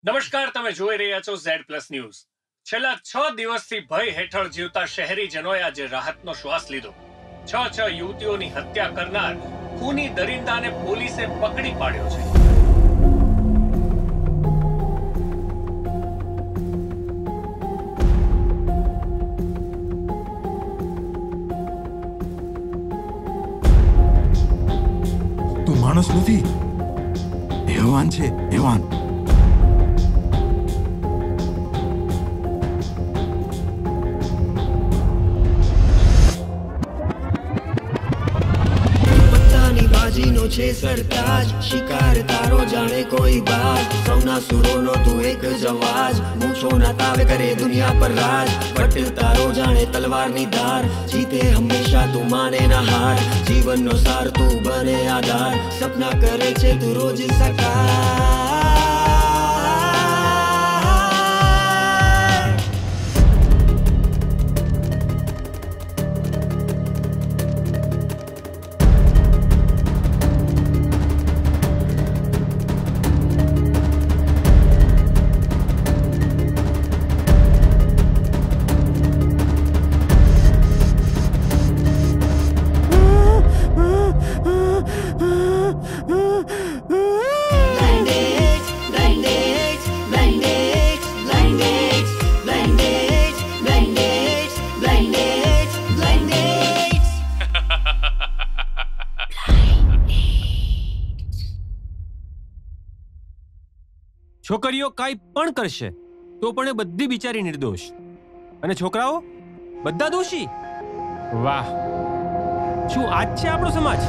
નમસ્કાર, તમે જોઈ રહ્યા છો Z+ ન્યૂઝ। છેલ્લા 6 દિવસથી ભય હેઠળ જીવતા શહેરીજનોએ આજે રાહતનો શ્વાસ લીધો। 6 યુવતીઓની હત્યા કરનાર ખૂની દરિંદાને પોલીસે પકડી પાડ્યો છે। તું માણસ નથી, હેવાન છે, હેવાન। છે સરતાજ શિકાર તારો જાણે કોઈ બાજ સૌના સુરોનો તું એક જ અવાજ મૂછોના તાવે કરે દુનિયા પર રાજ પટ તારો જાણે તલવારની ધાર જીતે હંમેશા તું માને ના હાર જીવનનો સાર તું બને આધાર સપના કરે છે તું રોજ સકાર। છોકરીઓ કાંઈ પણ કરશે તો પણ એ બધી બિચારી નિર્દોષ અને છોકરાઓ બધા દોષી। વાહ, શું આજ છે આપણો સમાજ?